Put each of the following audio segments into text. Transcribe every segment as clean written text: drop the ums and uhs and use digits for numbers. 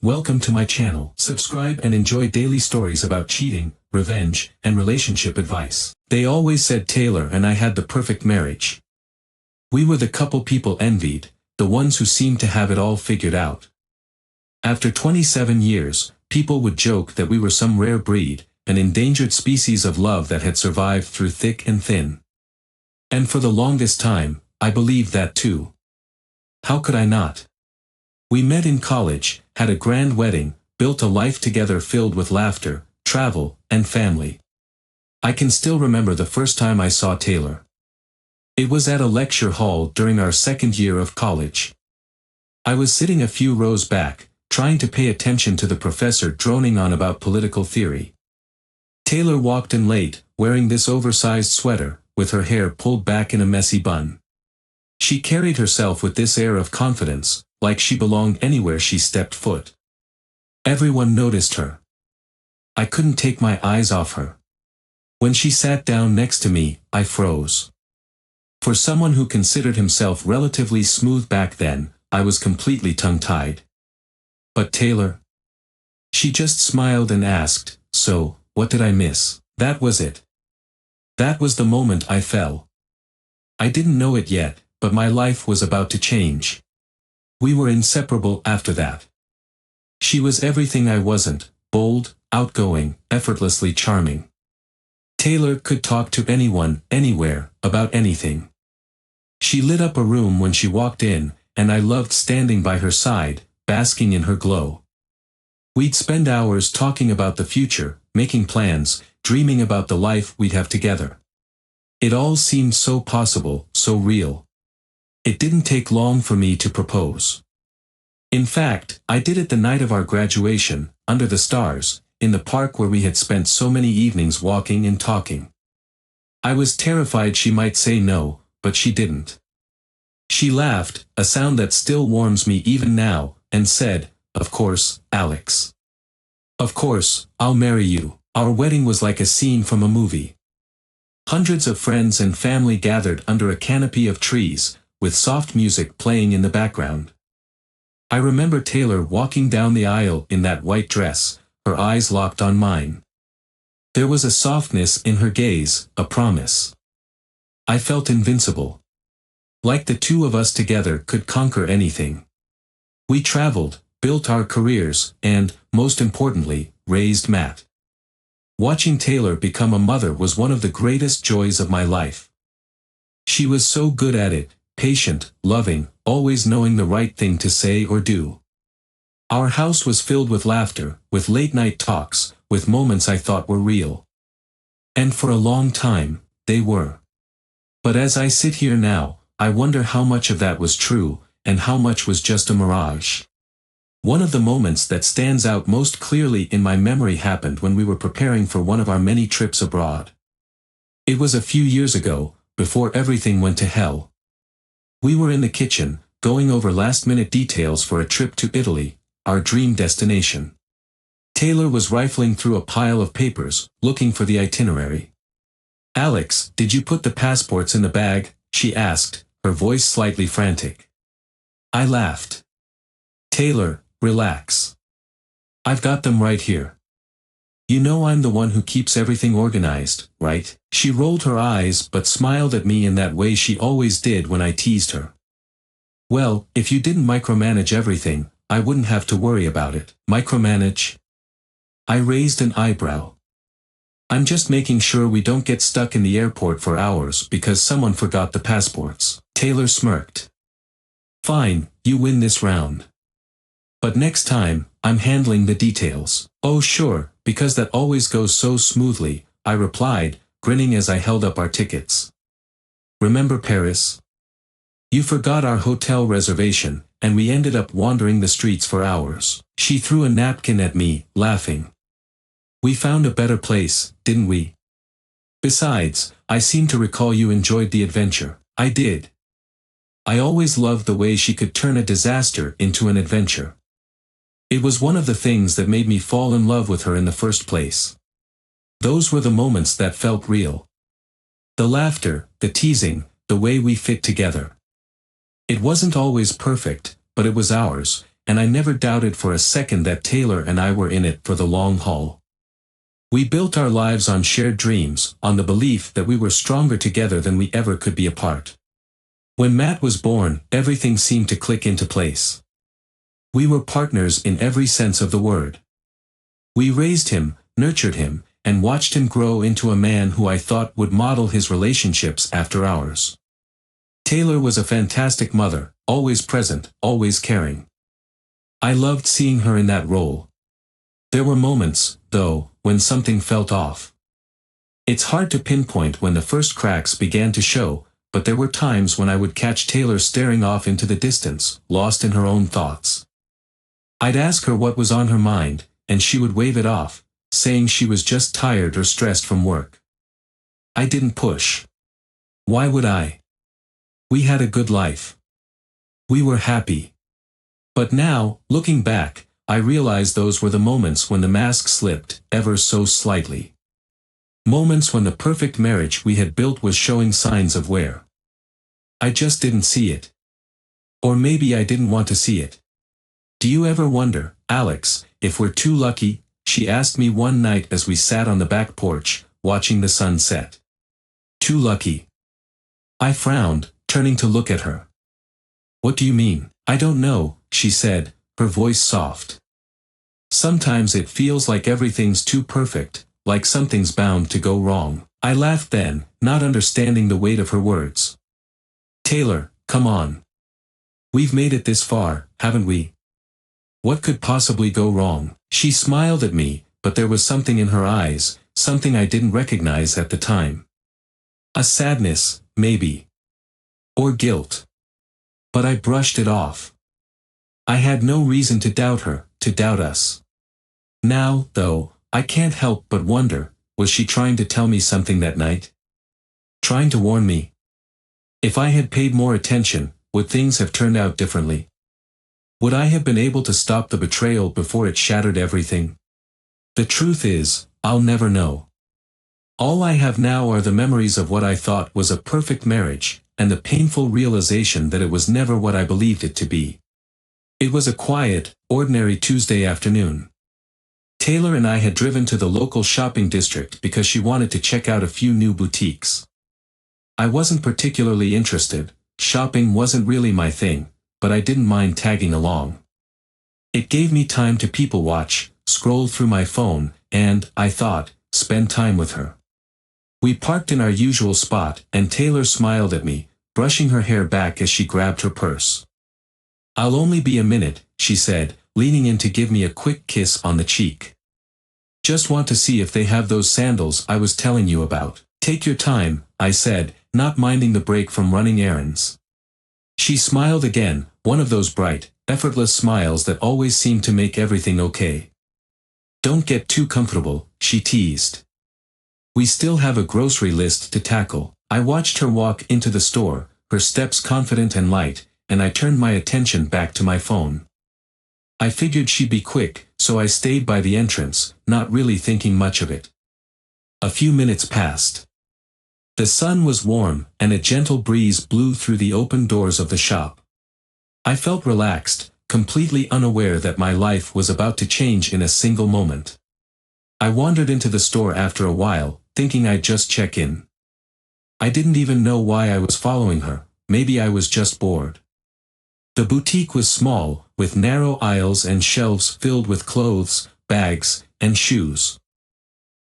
Welcome to my channel. Subscribe and enjoy daily stories about cheating, revenge, and relationship advice. They always said Taylor and I had the perfect marriage. We were the couple people envied, the ones who seemed to have it all figured out. After 27 years, people would joke that we were some rare breed, an endangered species of love that had survived through thick and thin. And for the longest time, I believed that too. How could I not? We met in college, had a grand wedding, built a life together filled with laughter, travel, and family. I can still remember the first time I saw Taylor. It was at a lecture hall during our second year of college. I was sitting a few rows back, trying to pay attention to the professor droning on about political theory. Taylor walked in late, wearing this oversized sweater, with her hair pulled back in a messy bun. She carried herself with this air of confidence, like she belonged anywhere she stepped foot. Everyone noticed her. I couldn't take my eyes off her. When she sat down next to me, I froze. For someone who considered himself relatively smooth back then, I was completely tongue-tied. But Taylor? She just smiled and asked, "So, what did I miss?" That was it. That was the moment I fell. I didn't know it yet, but my life was about to change. We were inseparable after that. She was everything I wasn't, bold, outgoing, effortlessly charming. Taylor could talk to anyone, anywhere, about anything. She lit up a room when she walked in, and I loved standing by her side, basking in her glow. We'd spend hours talking about the future, making plans, dreaming about the life we'd have together. It all seemed so possible, so real. It didn't take long for me to propose. In fact, I did it the night of our graduation, under the stars, in the park where we had spent so many evenings walking and talking. I was terrified she might say no, but she didn't. She laughed, a sound that still warms me even now, and said, "Of course, Alex. Of course, I'll marry you." Our wedding was like a scene from a movie. Hundreds of friends and family gathered under a canopy of trees, with soft music playing in the background. I remember Taylor walking down the aisle in that white dress, her eyes locked on mine. There was a softness in her gaze, a promise. I felt invincible. Like the two of us together could conquer anything. We traveled, built our careers, and, most importantly, raised Matt. Watching Taylor become a mother was one of the greatest joys of my life. She was so good at it, patient, loving, always knowing the right thing to say or do. Our house was filled with laughter, with late-night talks, with moments I thought were real. And for a long time, they were. But as I sit here now, I wonder how much of that was true, and how much was just a mirage. One of the moments that stands out most clearly in my memory happened when we were preparing for one of our many trips abroad. It was a few years ago, before everything went to hell. We were in the kitchen, going over last-minute details for a trip to Italy, our dream destination. Taylor was rifling through a pile of papers, looking for the itinerary. "Alex, did you put the passports in the bag?" she asked, her voice slightly frantic. I laughed. "Taylor, relax. I've got them right here. You know I'm the one who keeps everything organized, right?" She rolled her eyes but smiled at me in that way she always did when I teased her. "Well, if you didn't micromanage everything, I wouldn't have to worry about it." "Micromanage?" I raised an eyebrow. "I'm just making sure we don't get stuck in the airport for hours because someone forgot the passports." Taylor smirked. "Fine, you win this round. But next time, I'm handling the details." "Oh sure, because that always goes so smoothly," I replied, grinning as I held up our tickets. "Remember Paris? You forgot our hotel reservation, and we ended up wandering the streets for hours." She threw a napkin at me, laughing. "We found a better place, didn't we? Besides, I seem to recall you enjoyed the adventure." I did. I always loved the way she could turn a disaster into an adventure. It was one of the things that made me fall in love with her in the first place. Those were the moments that felt real. The laughter, the teasing, the way we fit together. It wasn't always perfect, but it was ours, and I never doubted for a second that Taylor and I were in it for the long haul. We built our lives on shared dreams, on the belief that we were stronger together than we ever could be apart. When Matt was born, everything seemed to click into place. We were partners in every sense of the word. We raised him, nurtured him, and watched him grow into a man who I thought would model his relationships after ours. Taylor was a fantastic mother, always present, always caring. I loved seeing her in that role. There were moments, though, when something felt off. It's hard to pinpoint when the first cracks began to show, but there were times when I would catch Taylor staring off into the distance, lost in her own thoughts. I'd ask her what was on her mind, and she would wave it off, saying she was just tired or stressed from work. I didn't push. Why would I? We had a good life. We were happy. But now, looking back, I realize those were the moments when the mask slipped, ever so slightly. Moments when the perfect marriage we had built was showing signs of wear. I just didn't see it. Or maybe I didn't want to see it. Do you ever wonder, Alex, if we're too lucky? She asked me one night as we sat on the back porch, watching the sun set. Too lucky. I frowned, turning to look at her. What do you mean? I don't know, she said, her voice soft. Sometimes it feels like everything's too perfect, like something's bound to go wrong. I laughed then, not understanding the weight of her words. Taylor, come on. We've made it this far, haven't we? What could possibly go wrong? She smiled at me, but there was something in her eyes, something I didn't recognize at the time. A sadness, maybe. Or guilt. But I brushed it off. I had no reason to doubt her, to doubt us. Now, though, I can't help but wonder, was she trying to tell me something that night? Trying to warn me? If I had paid more attention, would things have turned out differently? Would I have been able to stop the betrayal before it shattered everything? The truth is, I'll never know. All I have now are the memories of what I thought was a perfect marriage, and the painful realization that it was never what I believed it to be. It was a quiet, ordinary Tuesday afternoon. Taylor and I had driven to the local shopping district because she wanted to check out a few new boutiques. I wasn't particularly interested, shopping wasn't really my thing, but I didn't mind tagging along. It gave me time to people watch, scroll through my phone, and, I thought, spend time with her. We parked in our usual spot, and Taylor smiled at me, brushing her hair back as she grabbed her purse. I'll only be a minute, she said, leaning in to give me a quick kiss on the cheek. Just want to see if they have those sandals I was telling you about. Take your time, I said, not minding the break from running errands. She smiled again, one of those bright, effortless smiles that always seem to make everything okay. Don't get too comfortable, she teased. We still have a grocery list to tackle. I watched her walk into the store, her steps confident and light, and I turned my attention back to my phone. I figured she'd be quick, so I stayed by the entrance, not really thinking much of it. A few minutes passed. The sun was warm, and a gentle breeze blew through the open doors of the shop. I felt relaxed, completely unaware that my life was about to change in a single moment. I wandered into the store after a while, thinking I'd just check in. I didn't even know why I was following her, maybe I was just bored. The boutique was small, with narrow aisles and shelves filled with clothes, bags, and shoes.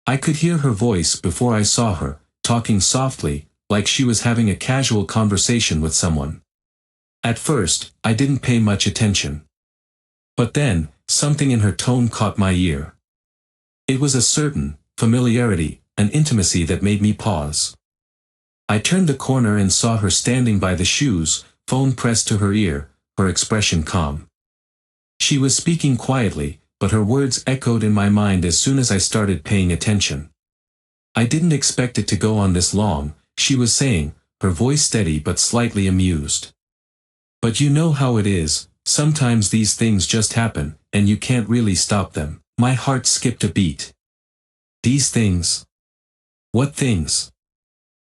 I could hear her voice before I saw her, talking softly, like she was having a casual conversation with someone. At first, I didn't pay much attention. But then, something in her tone caught my ear. It was a certain familiarity, an intimacy that made me pause. I turned the corner and saw her standing by the shoes, phone pressed to her ear, her expression calm. She was speaking quietly, but her words echoed in my mind as soon as I started paying attention. I didn't expect it to go on this long, she was saying, her voice steady but slightly amused. But you know how it is, sometimes these things just happen, and you can't really stop them. My heart skipped a beat. These things? What things?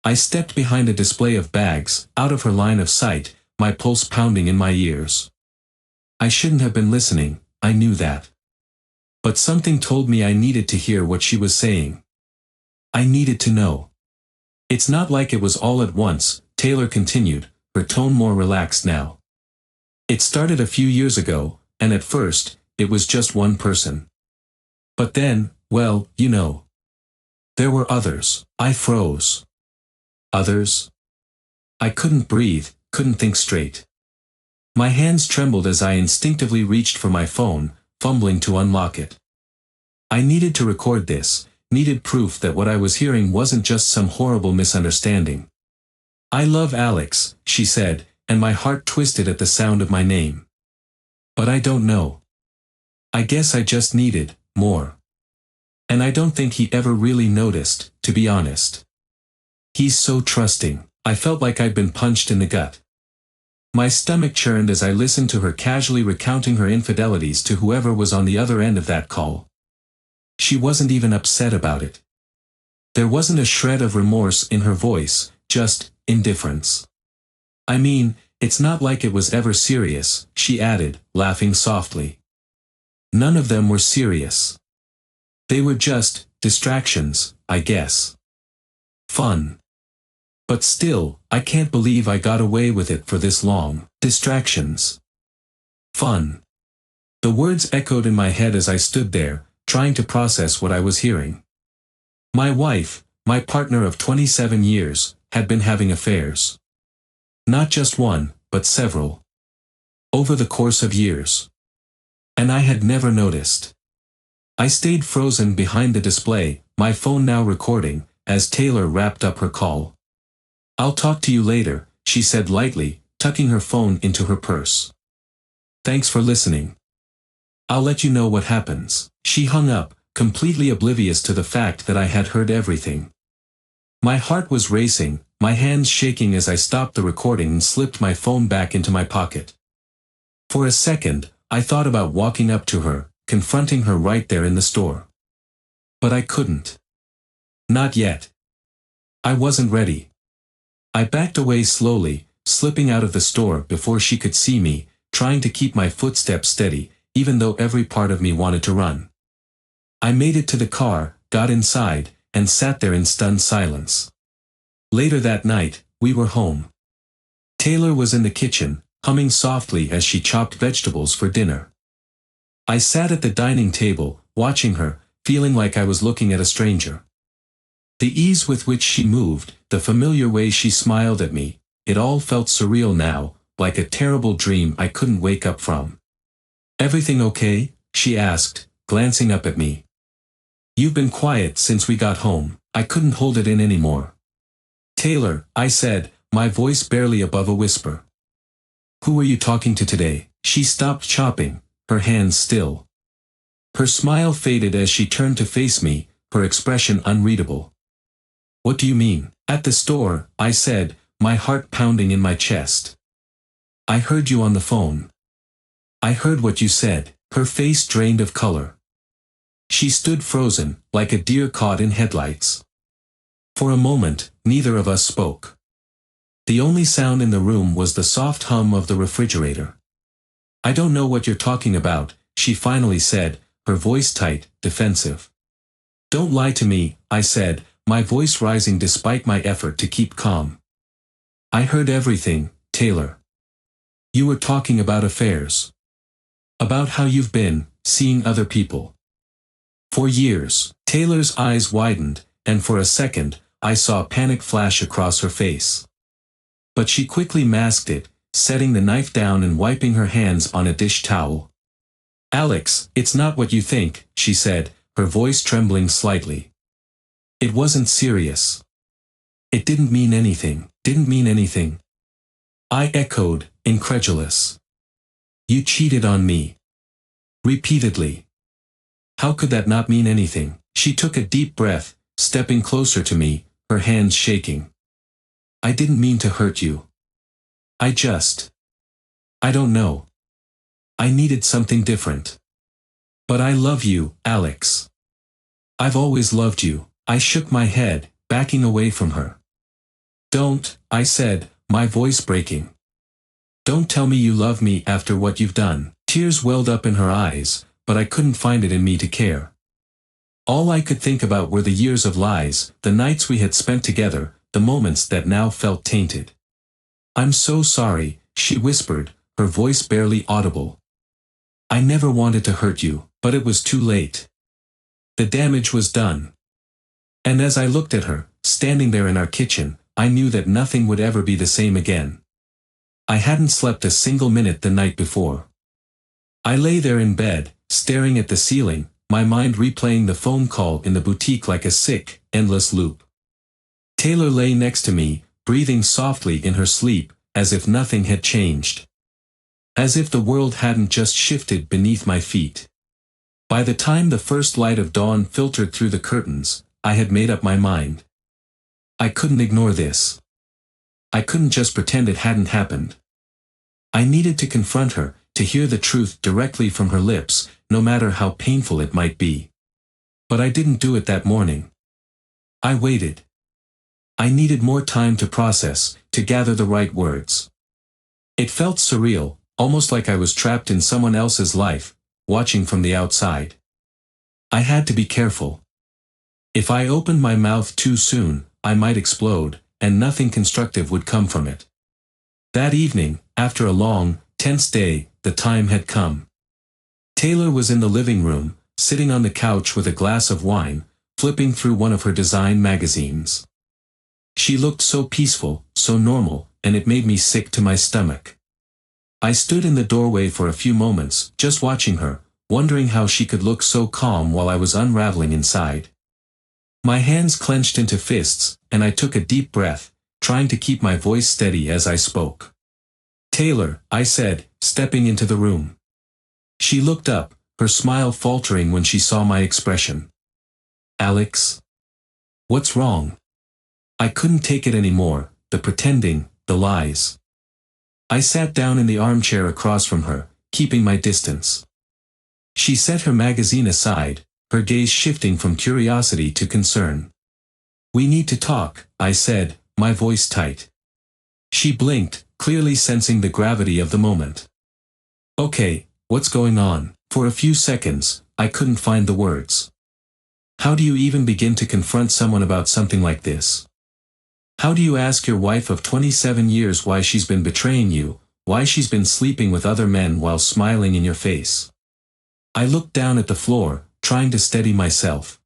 I stepped behind a display of bags, out of her line of sight, my pulse pounding in my ears. I shouldn't have been listening, I knew that. But something told me I needed to hear what she was saying. I needed to know. It's not like it was all at once, Taylor continued, her tone more relaxed now. It started a few years ago, and at first, it was just one person. But then, well, you know. There were others. I froze. Others? I couldn't breathe, couldn't think straight. My hands trembled as I instinctively reached for my phone, fumbling to unlock it. I needed to record this, needed proof that what I was hearing wasn't just some horrible misunderstanding. I love Alex, she said, and my heart twisted at the sound of my name. But I don't know. I guess I just needed more. And I don't think he ever really noticed, to be honest. He's so trusting. I felt like I'd been punched in the gut. My stomach churned as I listened to her casually recounting her infidelities to whoever was on the other end of that call. She wasn't even upset about it. There wasn't a shred of remorse in her voice, just indifference. I mean, it's not like it was ever serious, she added, laughing softly. None of them were serious. They were just distractions, I guess. Fun. But still, I can't believe I got away with it for this long. Distractions. Fun. The words echoed in my head as I stood there, trying to process what I was hearing. My wife, my partner of 27 years, had been having affairs. Not just one, but several. Over the course of years. And I had never noticed. I stayed frozen behind the display, my phone now recording, as Taylor wrapped up her call. I'll talk to you later, she said lightly, tucking her phone into her purse. Thanks for listening. I'll let you know what happens. She hung up, completely oblivious to the fact that I had heard everything. My heart was racing, my hands shaking as I stopped the recording and slipped my phone back into my pocket. For a second, I thought about walking up to her, confronting her right there in the store. But I couldn't. Not yet. I wasn't ready. I backed away slowly, slipping out of the store before she could see me, trying to keep my footsteps steady, even though every part of me wanted to run. I made it to the car, got inside, and sat there in stunned silence. Later that night, we were home. Taylor was in the kitchen, humming softly as she chopped vegetables for dinner. I sat at the dining table, watching her, feeling like I was looking at a stranger. The ease with which she moved, the familiar way she smiled at me, it all felt surreal now, like a terrible dream I couldn't wake up from. Everything okay? She asked, glancing up at me. You've been quiet since we got home. I couldn't hold it in anymore. Taylor, I said, my voice barely above a whisper. Who are you talking to today? She stopped chopping, her hands still. Her smile faded as she turned to face me, her expression unreadable. What do you mean? At the store, I said, my heart pounding in my chest. I heard you on the phone. I heard what you said. Her face drained of color. She stood frozen, like a deer caught in headlights. For a moment, neither of us spoke. The only sound in the room was the soft hum of the refrigerator. I don't know what you're talking about, she finally said, her voice tight, defensive. Don't lie to me, I said, my voice rising despite my effort to keep calm. I heard everything, Taylor. You were talking about affairs. About how you've been, seeing other people. For years. Taylor's eyes widened, and for a second, I saw a panic flash across her face. But she quickly masked it, setting the knife down and wiping her hands on a dish towel. Alex, it's not what you think, she said, her voice trembling slightly. It wasn't serious. It didn't mean anything. Didn't mean anything. I echoed, incredulous. You cheated on me. Repeatedly. How could that not mean anything? She took a deep breath, stepping closer to me, her hands shaking. I didn't mean to hurt you. I don't know. I needed something different. But I love you, Alex. I've always loved you. I shook my head, backing away from her. Don't, I said, my voice breaking. Don't tell me you love me after what you've done. Tears welled up in her eyes, but I couldn't find it in me to care. All I could think about were the years of lies, the nights we had spent together, the moments that now felt tainted. "I'm so sorry," she whispered, her voice barely audible. "I never wanted to hurt you, but it was too late. The damage was done." And as I looked at her, standing there in our kitchen, I knew that nothing would ever be the same again. I hadn't slept a single minute the night before. I lay there in bed, staring at the ceiling, my mind replaying the phone call in the boutique like a sick, endless loop. Taylor lay next to me, breathing softly in her sleep, as if nothing had changed. As if the world hadn't just shifted beneath my feet. By the time the first light of dawn filtered through the curtains, I had made up my mind. I couldn't ignore this. I couldn't just pretend it hadn't happened. I needed to confront her, to hear the truth directly from her lips, no matter how painful it might be. But I didn't do it that morning. I waited. I needed more time to process, to gather the right words. It felt surreal, almost like I was trapped in someone else's life, watching from the outside. I had to be careful. If I opened my mouth too soon, I might explode, and nothing constructive would come from it. That evening, after a long, tense day, the time had come. Taylor was in the living room, sitting on the couch with a glass of wine, flipping through one of her design magazines. She looked so peaceful, so normal, and it made me sick to my stomach. I stood in the doorway for a few moments, just watching her, wondering how she could look so calm while I was unraveling inside. My hands clenched into fists, and I took a deep breath, trying to keep my voice steady as I spoke. "Taylor," I said, stepping into the room. She looked up, her smile faltering when she saw my expression. "Alex? What's wrong?" I couldn't take it anymore, the pretending, the lies. I sat down in the armchair across from her, keeping my distance. She set her magazine aside, her gaze shifting from curiosity to concern. "We need to talk," I said, my voice tight. She blinked, clearly sensing the gravity of the moment. "Okay, what's going on?" For a few seconds, I couldn't find the words. How do you even begin to confront someone about something like this? How do you ask your wife of 27 years why she's been betraying you, why she's been sleeping with other men while smiling in your face? I looked down at the floor, trying to steady myself.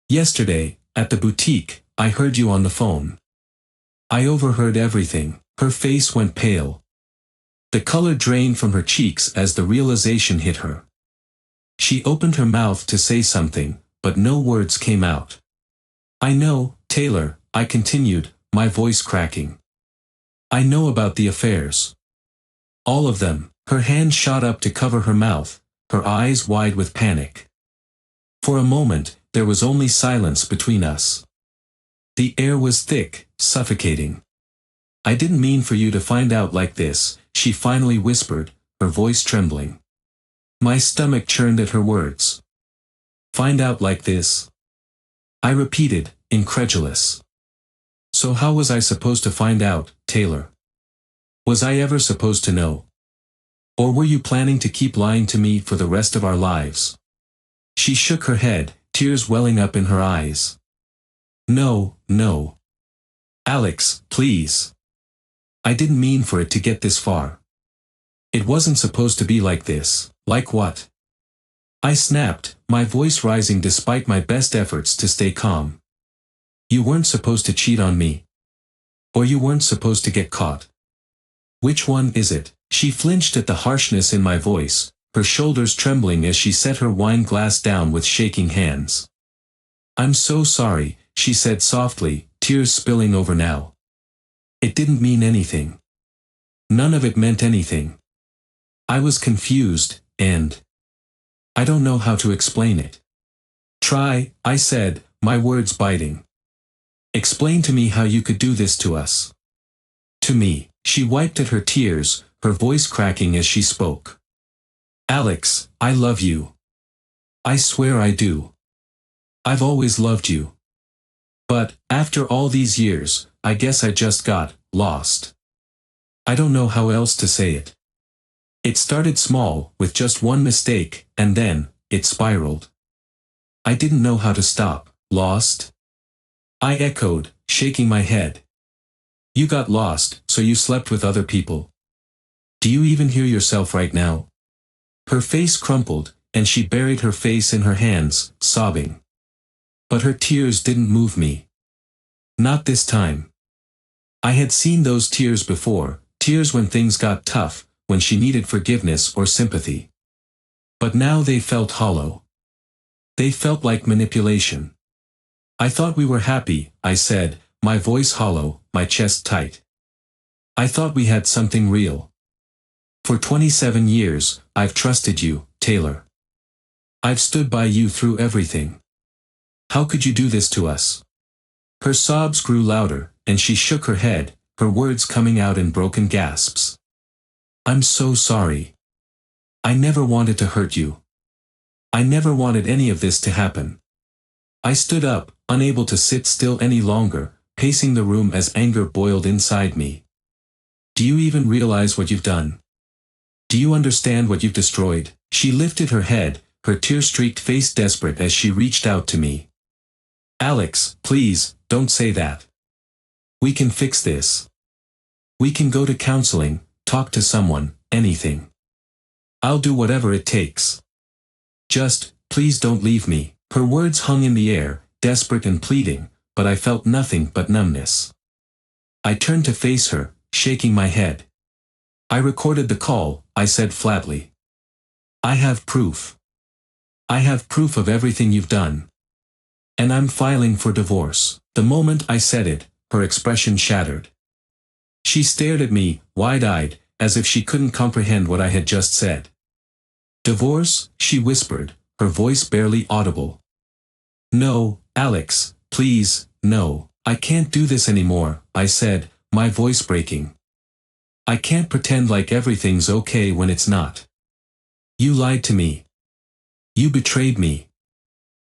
"Yesterday, at the boutique, I heard you on the phone. I overheard everything." Her face went pale. The color drained from her cheeks as the realization hit her. She opened her mouth to say something, but no words came out. "I know, Taylor," I continued, my voice cracking. "I know about the affairs. All of them." Her hand shot up to cover her mouth, her eyes wide with panic. For a moment, there was only silence between us. The air was thick, suffocating. "I didn't mean for you to find out like this," she finally whispered, her voice trembling. My stomach churned at her words. "Find out like this?" I repeated, incredulous. "So how was I supposed to find out, Taylor? Was I ever supposed to know? Or were you planning to keep lying to me for the rest of our lives?" She shook her head, tears welling up in her eyes. "No, no. Alex, please. I didn't mean for it to get this far. It wasn't supposed to be like this." "Like what?" I snapped, my voice rising despite my best efforts to stay calm. "You weren't supposed to cheat on me. Or you weren't supposed to get caught. Which one is it?" She flinched at the harshness in my voice, her shoulders trembling as she set her wine glass down with shaking hands. "I'm so sorry," she said softly, tears spilling over now. "It didn't mean anything. None of it meant anything. I was confused, and I don't know how to explain it." "Try," I said, my words biting. "Explain to me how you could do this to us." "To me." She wiped at her tears, her voice cracking as she spoke. "Alex, I love you. I swear I do. I've always loved you. But, after all these years, I guess I just got lost. I don't know how else to say it. It started small, with just one mistake, and then, it spiraled. I didn't know how to stop. Lost? I echoed, shaking my head. You got lost, so you slept with other people. Do you even hear yourself right now? Her face crumpled, and she buried her face in her hands, sobbing. But her tears didn't move me. Not this time. I had seen those tears before, tears when things got tough, when she needed forgiveness or sympathy. But now they felt hollow. They felt like manipulation. I thought we were happy, I said, my voice hollow, my chest tight. I thought we had something real. For 27 years, I've trusted you, Taylor. I've stood by you through everything. How could you do this to us? Her sobs grew louder, and she shook her head, her words coming out in broken gasps. I'm so sorry. I never wanted to hurt you. I never wanted any of this to happen. I stood up, unable to sit still any longer, pacing the room as anger boiled inside me. Do you even realize what you've done? Do you understand what you've destroyed? She lifted her head, her tear-streaked face desperate as she reached out to me. Alex, please, don't say that. We can fix this. We can go to counseling, talk to someone, anything. I'll do whatever it takes. Just, please don't leave me. Her words hung in the air, desperate and pleading, but I felt nothing but numbness. I turned to face her, shaking my head. I recorded the call, I said flatly. I have proof. I have proof of everything you've done. And I'm filing for divorce. The moment I said it, her expression shattered. She stared at me, wide-eyed, as if she couldn't comprehend what I had just said. Divorce? She whispered, her voice barely audible. No, Alex, please, no. I can't do this anymore, I said, my voice breaking. I can't pretend like everything's okay when it's not. You lied to me. You betrayed me.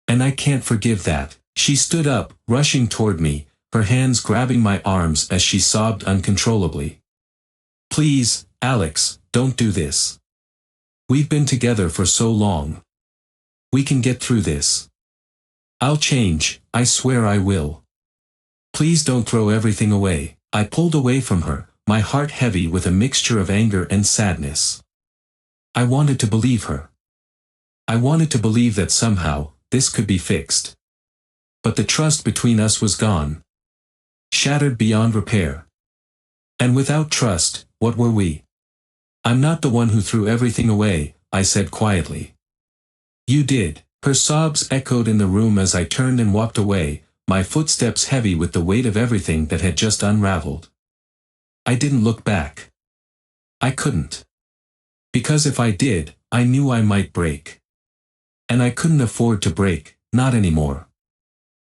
And I can't forgive that. She stood up, rushing toward me, her hands grabbing my arms as she sobbed uncontrollably. Please, Alex, don't do this. We've been together for so long. We can get through this. I'll change, I swear I will. Please don't throw everything away. I pulled away from her, my heart heavy with a mixture of anger and sadness. I wanted to believe her. I wanted to believe that somehow, this could be fixed. But the trust between us was gone. Shattered beyond repair. And without trust, what were we? I'm not the one who threw everything away, I said quietly. You did. Her sobs echoed in the room as I turned and walked away, my footsteps heavy with the weight of everything that had just unraveled. I didn't look back. I couldn't. Because if I did, I knew I might break. And I couldn't afford to break, not anymore.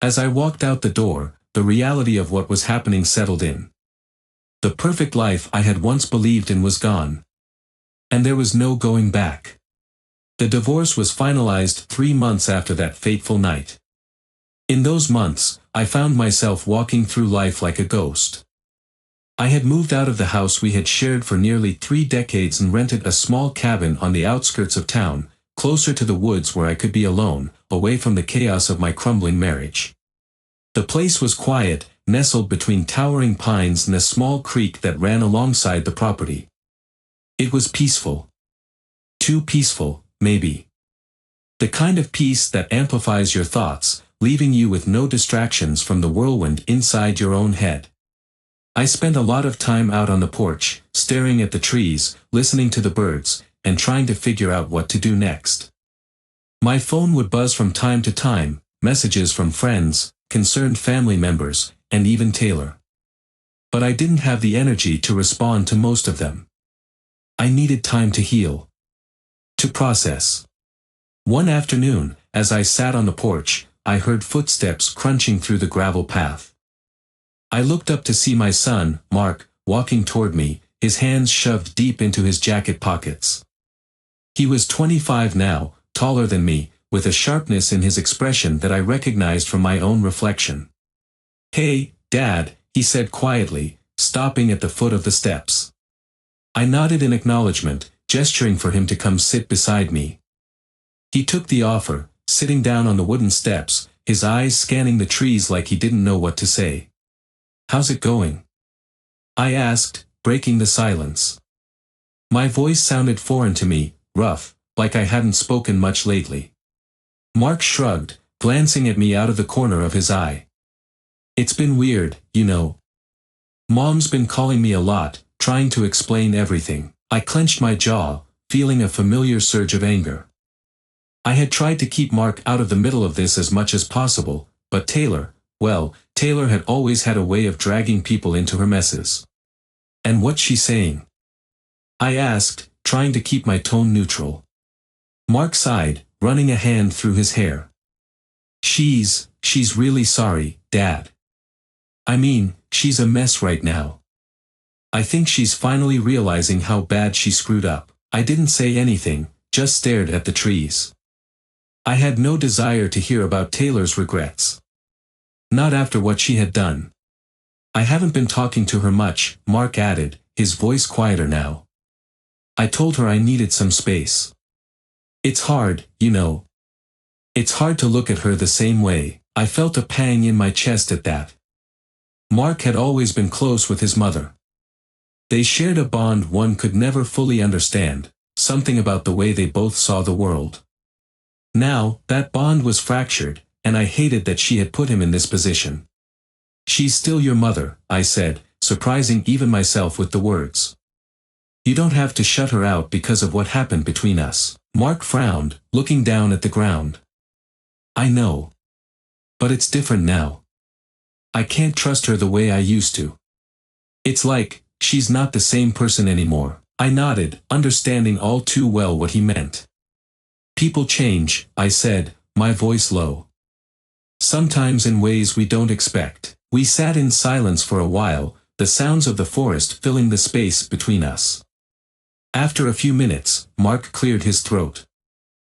As I walked out the door, the reality of what was happening settled in. The perfect life I had once believed in was gone. And there was no going back. The divorce was finalized 3 months after that fateful night. In those months, I found myself walking through life like a ghost. I had moved out of the house we had shared for nearly 3 decades and rented a small cabin on the outskirts of town, closer to the woods where I could be alone, away from the chaos of my crumbling marriage. The place was quiet, nestled between towering pines and a small creek that ran alongside the property. It was peaceful. Too peaceful, maybe. The kind of peace that amplifies your thoughts, leaving you with no distractions from the whirlwind inside your own head. I spent a lot of time out on the porch, staring at the trees, listening to the birds, and trying to figure out what to do next. My phone would buzz from time to time, messages from friends, concerned family members, and even Taylor. But I didn't have the energy to respond to most of them. I needed time to heal. To process. One afternoon, as I sat on the porch, I heard footsteps crunching through the gravel path. I looked up to see my son, Mark, walking toward me, his hands shoved deep into his jacket pockets. He was 25 now, taller than me, with a sharpness in his expression that I recognized from my own reflection. Hey, Dad, he said quietly, stopping at the foot of the steps. I nodded in acknowledgement, gesturing for him to come sit beside me. He took the offer, sitting down on the wooden steps, his eyes scanning the trees like he didn't know what to say. "How's it going?" I asked, breaking the silence. My voice sounded foreign to me, rough, like I hadn't spoken much lately. Mark shrugged, glancing at me out of the corner of his eye. "It's been weird, you know. Mom's been calling me a lot, trying to explain everything." I clenched my jaw, feeling a familiar surge of anger. I had tried to keep Mark out of the middle of this as much as possible, but Taylor had always had a way of dragging people into her messes. "And what's she saying?" I asked, trying to keep my tone neutral. Mark sighed, running a hand through his hair. She's really sorry, Dad. I mean, she's a mess right now. I think she's finally realizing how bad she screwed up." I didn't say anything, just stared at the trees. I had no desire to hear about Taylor's regrets. Not after what she had done. "I haven't been talking to her much," Mark added, his voice quieter now. "I told her I needed some space. It's hard, you know. It's hard to look at her the same way." I felt a pang in my chest at that. Mark had always been close with his mother. They shared a bond one could never fully understand, something about the way they both saw the world. Now, that bond was fractured, and I hated that she had put him in this position. "She's still your mother," I said, surprising even myself with the words. "You don't have to shut her out because of what happened between us." Mark frowned, looking down at the ground. "I know. But it's different now. I can't trust her the way I used to. It's like, she's not the same person anymore." I nodded, understanding all too well what he meant. "People change," I said, my voice low. "Sometimes in ways we don't expect." We sat in silence for a while, the sounds of the forest filling the space between us. After a few minutes, Mark cleared his throat.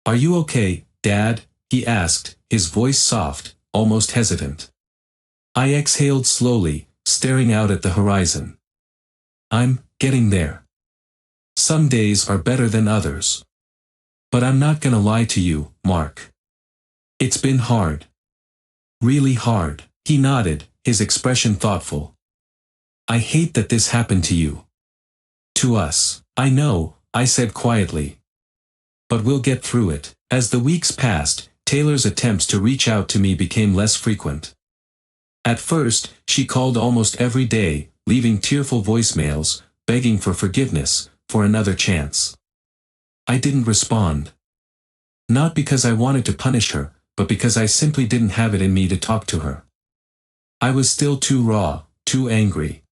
"Are you okay, Dad?" he asked, his voice soft, almost hesitant. I exhaled slowly, staring out at the horizon. "I'm getting there. Some days are better than others. But I'm not gonna lie to you, Mark. It's been hard. Really hard." He nodded, his expression thoughtful. "I hate that this happened to you. To us." "I know," I said quietly. "But we'll get through it." As the weeks passed, Taylor's attempts to reach out to me became less frequent. At first, she called almost every day, leaving tearful voicemails, begging for forgiveness, for another chance. I didn't respond. Not because I wanted to punish her, but because I simply didn't have it in me to talk to her. I was still too raw, too angry.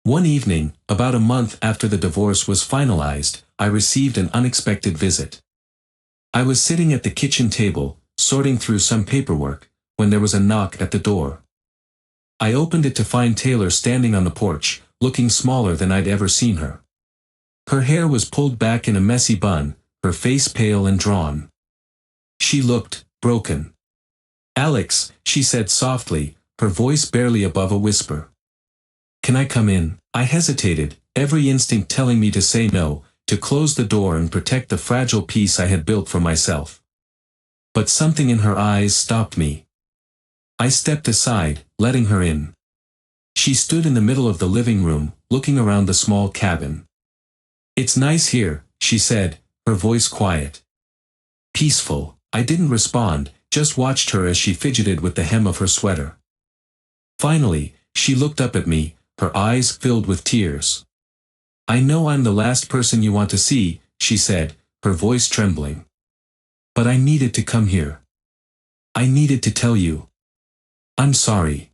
One evening, about a month after the divorce was finalized, I received an unexpected visit. I was sitting at the kitchen table, sorting through some paperwork, when there was a knock at the door. I opened it to find Taylor standing on the porch, looking smaller than I'd ever seen her. Her hair was pulled back in a messy bun, her face pale and drawn. She looked broken. "Alex," she said softly, her voice barely above a whisper. "Can I come in?" I hesitated, every instinct telling me to say no, to close the door and protect the fragile peace I had built for myself. But something in her eyes stopped me. I stepped aside, letting her in. She stood in the middle of the living room, looking around the small cabin. "It's nice here," she said, her voice quiet. Peaceful. I didn't respond, just watched her as she fidgeted with the hem of her sweater. Finally, she looked up at me, her eyes filled with tears. "I know I'm the last person you want to see," she said, her voice trembling. "But I needed to come here. I needed to tell you. I'm sorry.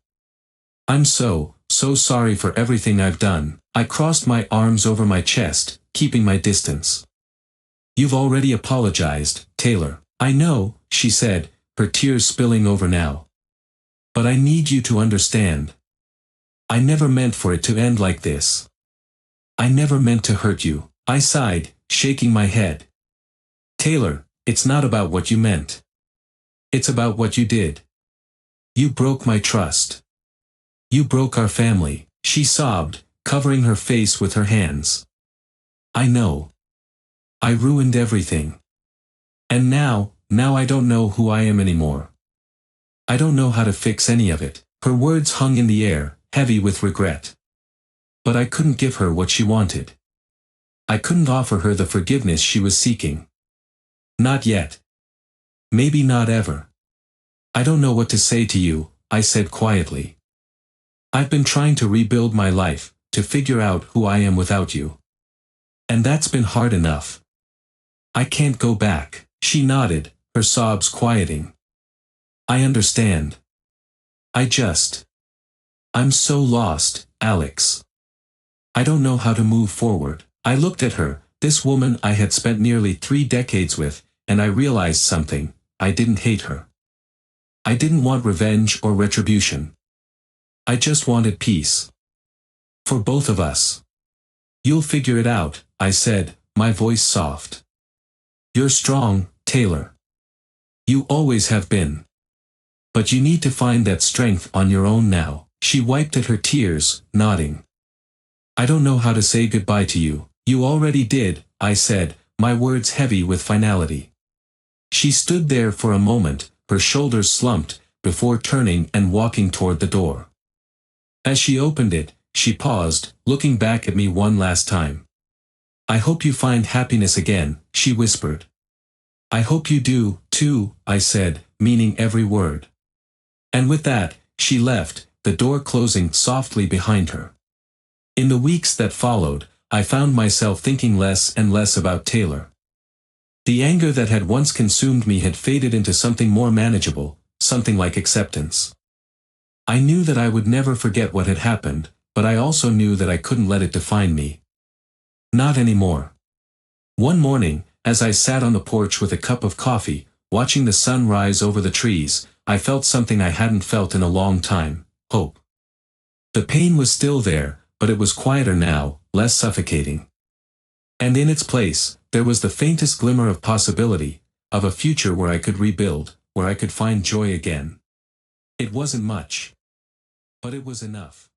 I'm so sorry for everything I've done." I crossed my arms over my chest, keeping my distance. "You've already apologized, Taylor." "I know," she said, her tears spilling over now. "But I need you to understand. I never meant for it to end like this. I never meant to hurt you." I sighed, shaking my head. "Taylor, it's not about what you meant. It's about what you did. You broke my trust. You broke our family." She sobbed, covering her face with her hands. "I know. I ruined everything. And now I don't know who I am anymore. I don't know how to fix any of it." Her words hung in the air, heavy with regret. But I couldn't give her what she wanted. I couldn't offer her the forgiveness she was seeking. Not yet. Maybe not ever. "I don't know what to say to you," I said quietly. "I've been trying to rebuild my life, to figure out who I am without you. And that's been hard enough. I can't go back." She nodded, her sobs quieting. "I understand. I'm so lost, Alex. I don't know how to move forward." I looked at her, this woman I had spent nearly 3 decades with, and I realized something: I didn't hate her. I didn't want revenge or retribution. I just wanted peace. For both of us. "You'll figure it out," I said, my voice soft. "You're strong, Taylor. You always have been. But you need to find that strength on your own now." She wiped at her tears, nodding. "I don't know how to say goodbye to you." "You already did," I said, my words heavy with finality. She stood there for a moment, her shoulders slumped, before turning and walking toward the door. As she opened it, she paused, looking back at me one last time. "I hope you find happiness again," she whispered. "I hope you do, too," I said, meaning every word. And with that, she left, the door closing softly behind her. In the weeks that followed, I found myself thinking less and less about Taylor. The anger that had once consumed me had faded into something more manageable, something like acceptance. I knew that I would never forget what had happened, but I also knew that I couldn't let it define me. Not anymore. One morning, as I sat on the porch with a cup of coffee, watching the sun rise over the trees, I felt something I hadn't felt in a long time: hope. The pain was still there, but it was quieter now, less suffocating. And in its place, there was the faintest glimmer of possibility, of a future where I could rebuild, where I could find joy again. It wasn't much. But it was enough.